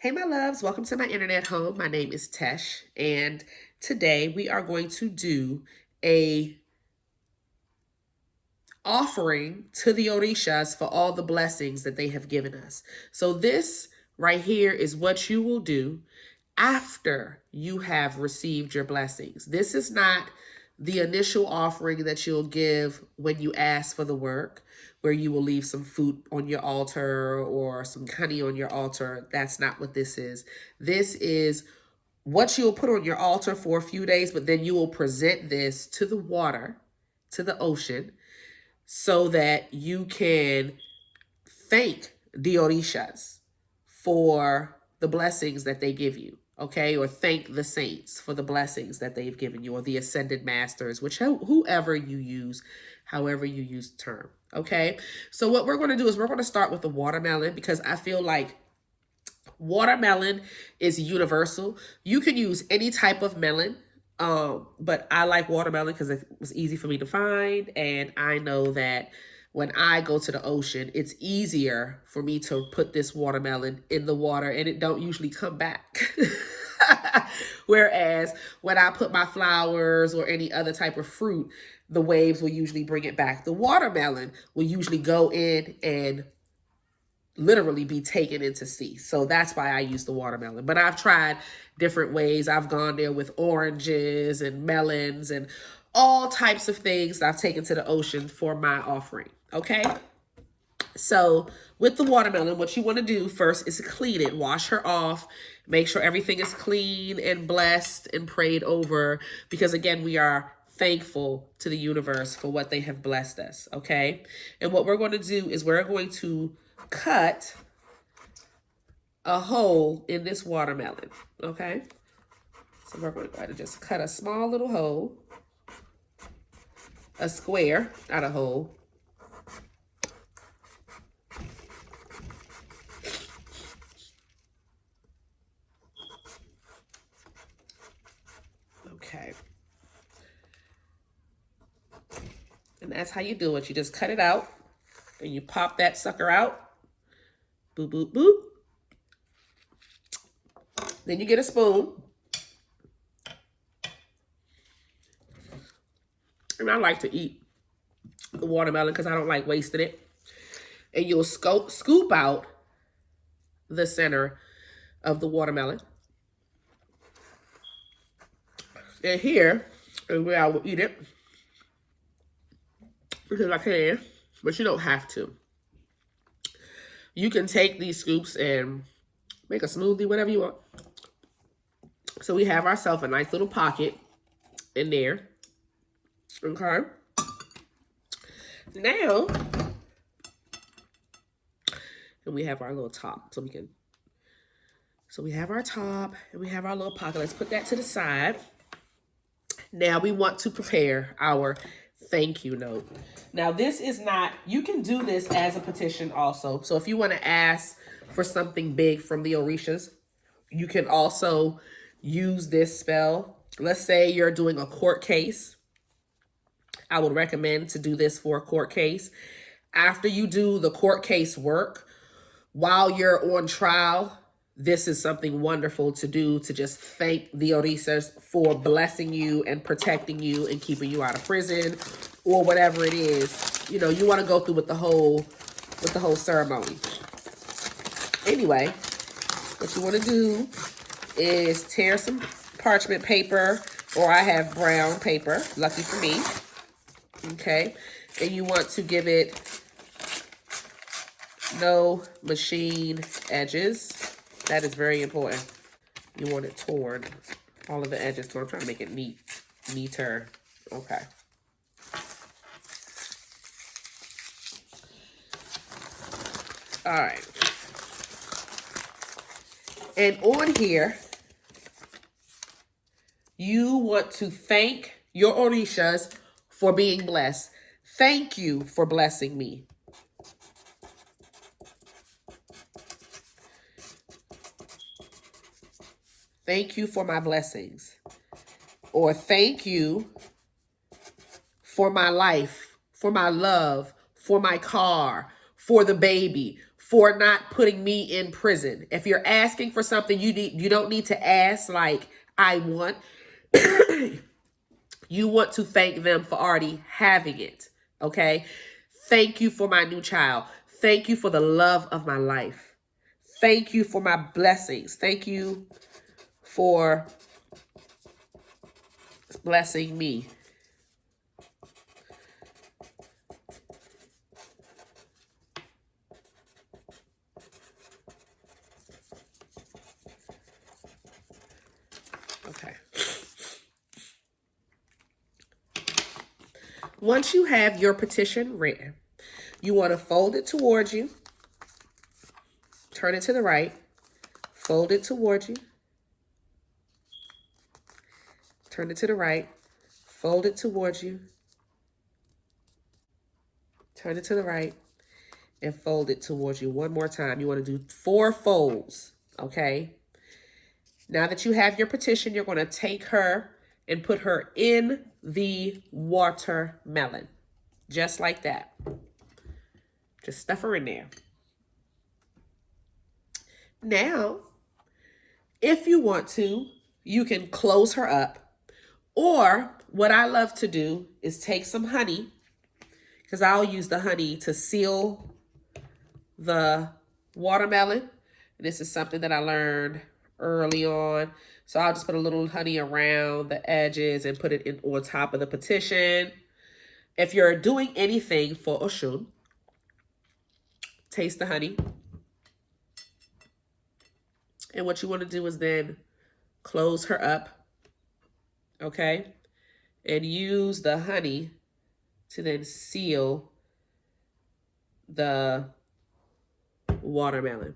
Hey, my loves, welcome to my internet home. My name is Tesh, and today we are going to do a offering to the Orishas for all the blessings that they have given us. So this right here is what you will do after you have received your blessings. This is not the initial offering that you'll give when you ask for the work, where you will leave some food on your altar or some honey on your altar. That's not what this is. This is what you'll put on your altar for a few days, but then you will present this to the water, to the ocean, so that you can thank the Orishas for the blessings that they give you, okay? Or thank the saints for the blessings that they've given you, or the ascended masters, whoever you use, however you use the term, okay? So what we're going to do is we're going to start with the watermelon, because I feel like watermelon is universal. You can use any type of melon, but I like watermelon because it was easy for me to find, and I know that when I go to the ocean, it's easier for me to put this watermelon in the water, and it don't usually come back. Whereas when I put my flowers or any other type of fruit, the waves will usually bring it back. The watermelon will usually go in and literally be taken into sea. So that's why I use the watermelon. But I've tried different ways. I've gone there with oranges and melons and all types of things that I've taken to the ocean for my offering. Okay? So with the watermelon, what you want to do first is clean it. Wash her off. Make sure everything is clean and blessed and prayed over. Because again, we are thankful to the universe for what they have blessed us. Okay? And what we're going to do is we're going to cut a hole in this watermelon, okay? So we're going to try to just cut a small little hole, a square, not a hole. Okay. And that's how you do it. You just cut it out, and you pop that sucker out. Boop, boop, boop. Then you get a spoon. And I like to eat the watermelon because I don't like wasting it. And you'll scoop out the center of the watermelon. And here is where I will eat it, because I can, but you don't have to. You can take these scoops and make a smoothie, whatever you want. So we have ourselves a nice little pocket in there. Okay. Now, and we have our little top. So we have our top and we have our little pocket. Let's put that to the side. Now we want to prepare our thank you note. Now this is not, you can do this as a petition also. So if you want to ask for something big from the Orishas, you can also use this spell. Let's say you're doing a court case. I would recommend to do this for a court case. After you do the court case work, while you're on trial, this is something wonderful to do, to just thank the Orishas for blessing you and protecting you and keeping you out of prison or whatever it is. You know, you want to go through with the whole ceremony. Anyway, what you want to do is tear some parchment paper, or I have brown paper, lucky for me. Okay, and you want to give it no machine edges. That is very important. You want it torn, all of the edges torn. I'm trying to make it neater. Okay. All right. And on here, you want to thank your Orishas for being blessed. Thank you for blessing me. Thank you for my blessings. Or thank you for my life, for my love, for my car, for the baby, for not putting me in prison. If you're asking for something, you don't need to ask like I want. You want to thank them for already having it. Okay? Thank you for my new child. Thank you for the love of my life. Thank you for my blessings. Thank you for blessing me. Okay. Once you have your petition written, you want to fold it towards you. Turn it to the right. Fold it towards you. Turn it to the right. Fold it towards you. Turn it to the right. And fold it towards you. One more time. You want to do 4 folds. Okay? Now that you have your petition, you're going to take her and put her in the watermelon. Just like that. Just stuff her in there. Now, if you want to, you can close her up. Or what I love to do is take some honey, because I'll use the honey to seal the watermelon. This is something that I learned early on. So I'll just put a little honey around the edges and put it in on top of the petition. If you're doing anything for Oshun, taste the honey. And what you want to do is then close her up. Okay? And use the honey to then seal the watermelon.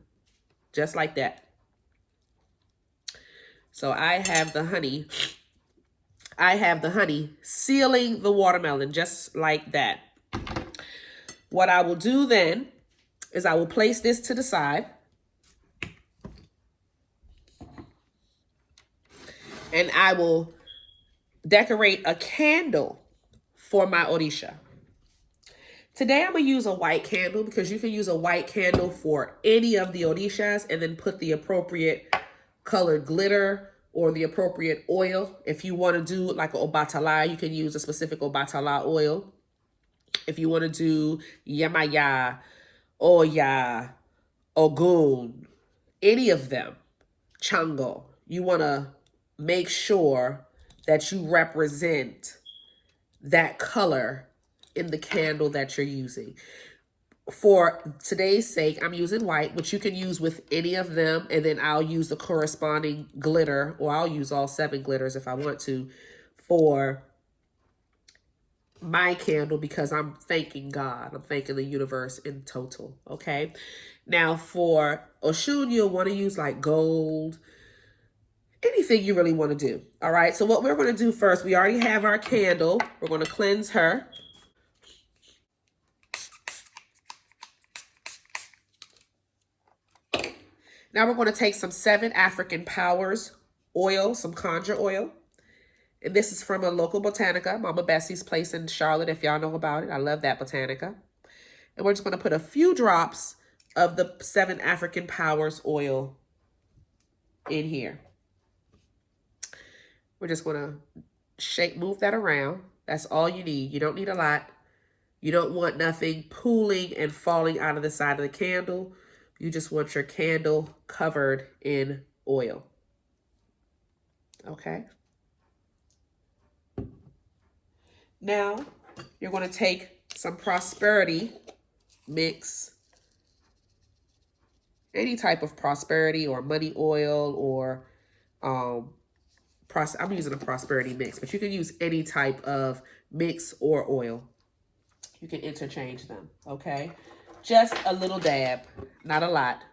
Just like that. So I have the honey. I have the honey sealing the watermelon just like that. What I will do then is I will place this to the side. And I will decorate a candle for my Orisha. Today I'm going to use a white candle because you can use a white candle for any of the Orishas and then put the appropriate colored glitter or the appropriate oil. If you want to do like an Obatala, you can use a specific Obatala oil. If you want to do Yamaya, Oya, Ogun, any of them, Chango, you want to make sure that you represent that color in the candle that you're using. For today's sake, I'm using white, which you can use with any of them. And then I'll use the corresponding glitter, or I'll use all 7 glitters if I want to, for my candle, because I'm thanking God. I'm thanking the universe in total. Okay. Now for Oshun, you'll want to use like gold, anything you really want to do. All right. So what we're going to do first, we already have our candle. We're going to cleanse her. Now we're going to take some 7 African Powers oil, some conjure oil. And this is from a local Botanica, Mama Bessie's place in Charlotte, if y'all know about it. I love that Botanica. And we're just going to put a few drops of the 7 African Powers oil in here. We're just going to move that around. That's all you need. You don't need a lot. You don't want nothing pooling and falling out of the side of the candle. You just want your candle covered in oil. Okay. Now, you're going to take some prosperity mix, any type of prosperity or money oil, or I'm using a prosperity mix, but you can use any type of mix or oil. You can interchange them, okay? Just a little dab, not a lot.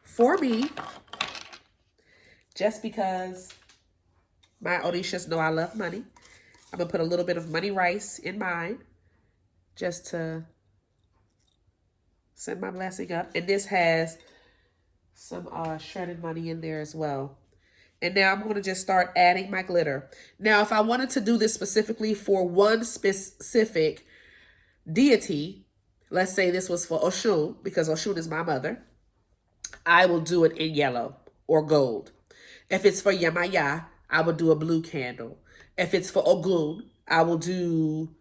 For me, just because my Orishas know I love money, I'm going to put a little bit of money rice in mine just to send my blessing up. And this has some shredded money in there as well. And now I'm going to just start adding my glitter. Now, if I wanted to do this specifically for one specific deity, let's say this was for Oshun, because Oshun is my mother, I will do it in yellow or gold. If it's for Yamaya, I will do a blue candle. If it's for Ogun, I will do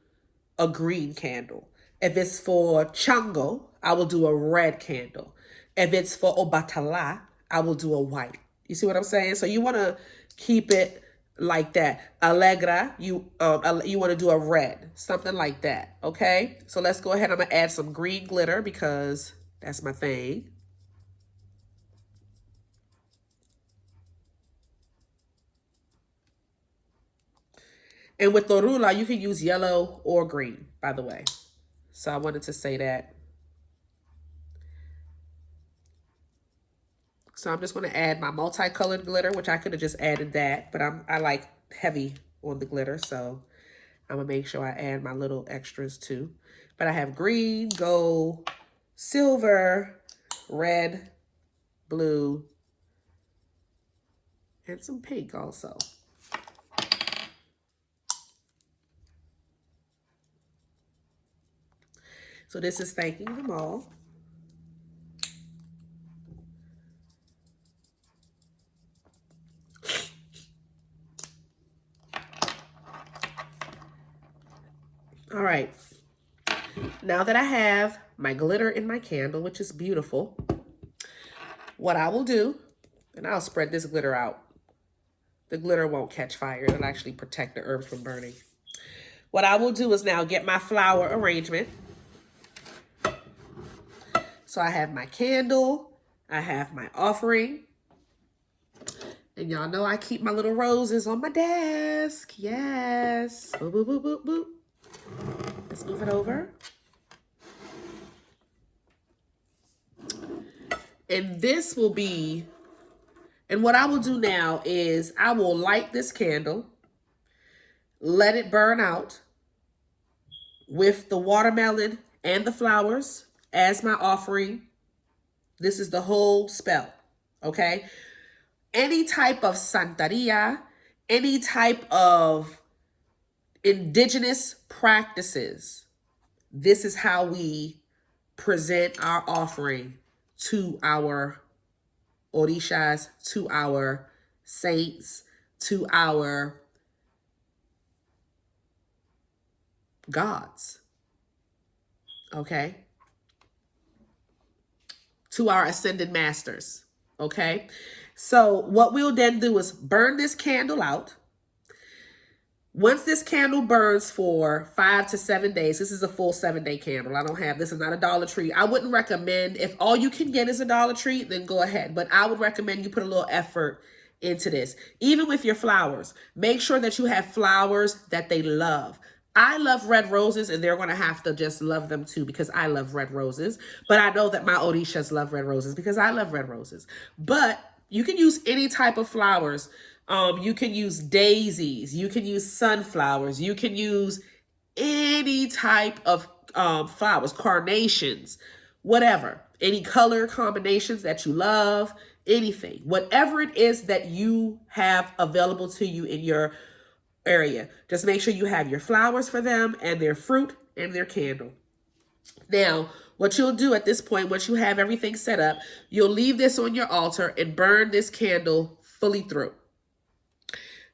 a green candle. If it's for Chango, I will do a red candle. If it's for Obatala, I will do a white. You see what I'm saying? So you want to keep it like that. Allegra, you want to do a red, something like that. Okay. So let's go ahead. I'm gonna add some green glitter because that's my thing. And with Torula, you can use yellow or green, by the way. So I wanted to say that. So I'm just going to add my multicolored glitter, which I could have just added that, but I like heavy on the glitter, so I'm going to make sure I add my little extras too. But I have green, gold, silver, red, blue, and some pink also. So this is thanking them all. All right. Now that I have my glitter in my candle, which is beautiful, what I will do, and I'll spread this glitter out. The glitter won't catch fire. It'll actually protect the herbs from burning. What I will do is now get my flower arrangement. So I have my candle, I have my offering, and y'all know I keep my little roses on my desk. Yes. Boop, boop, boop, boop, boop. Let's move it over. And this will be, and what I will do now is I will light this candle, let it burn out with the watermelon and the flowers as my offering. This is the whole spell, okay? Any type of Santeria, any type of indigenous practices, this is how we present our offering to our orishas, to our saints, to our gods, okay? To our ascended masters, okay? So what we'll then do is burn this candle out. Once this candle burns for 5 to 7 days, this is a full 7-day candle. I don't have, this is not a Dollar Tree. I wouldn't recommend, if all you can get is a Dollar Tree, then go ahead. But I would recommend you put a little effort into this. Even with your flowers, make sure that you have flowers that they love. I love red roses, and they're going to have to just love them too because I love red roses. But I know that my Orishas love red roses because I love red roses. But you can use any type of flowers. You can use daisies. You can use sunflowers. You can use any type of flowers, carnations, whatever. Any color combinations that you love, anything. Whatever it is that you have available to you in your area. Just make sure you have your flowers for them and their fruit and their candle. Now, what you'll do at this point, once you have everything set up, you'll leave this on your altar and burn this candle fully through.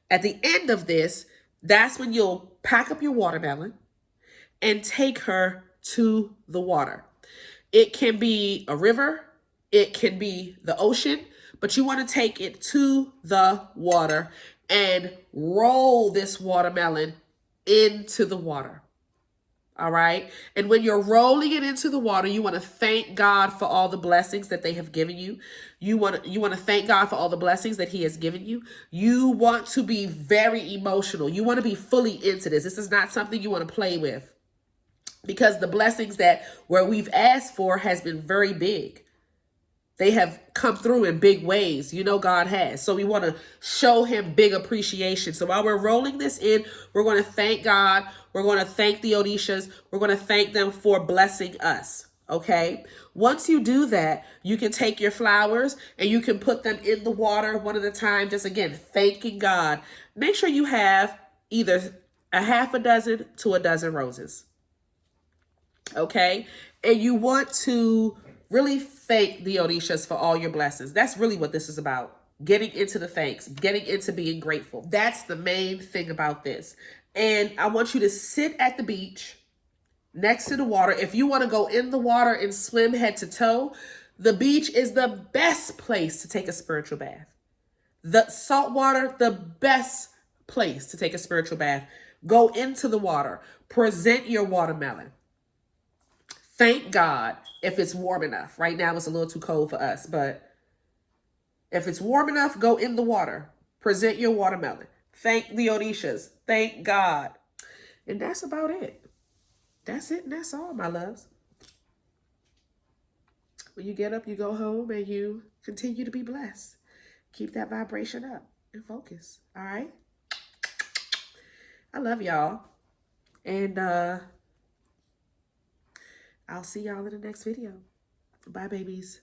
At the end of this, that's when you'll pack up your watermelon and take her to the water. It can be a river, it can be the ocean, but you want to take it to the water and roll this watermelon into the water. All right. And when you're rolling it into the water, you want to thank God for all the blessings that they have given you. You want to thank God for all the blessings that he has given you. You want to be very emotional. You want to be fully into this. This is not something you want to play with because the blessings that where we've asked for has been very big. They have come through in big ways. You know God has. So we want to show him big appreciation. So while we're rolling this in, we're going to thank God. We're going to thank the Orishas. We're going to thank them for blessing us. Okay. Once you do that, you can take your flowers and you can put them in the water one at a time. Just again, thanking God. Make sure you have either a half a dozen to a dozen roses. Okay. And you want to really thank the Orishas for all your blessings. That's really what this is about. Getting into the thanks, getting into being grateful. That's the main thing about this. And I want you to sit at the beach next to the water. If you want to go in the water and swim head to toe, the beach is the best place to take a spiritual bath. The salt water, the best place to take a spiritual bath. Go into the water. Present your watermelon. Thank God if it's warm enough. Right now it's a little too cold for us, but if it's warm enough, go in the water. Present your watermelon. Thank the Orishas. Thank God. And that's about it. That's it and that's all, my loves. When you get up, you go home and you continue to be blessed. Keep that vibration up and focus. All right? I love y'all. And I'll see y'all in the next video. Bye, babies.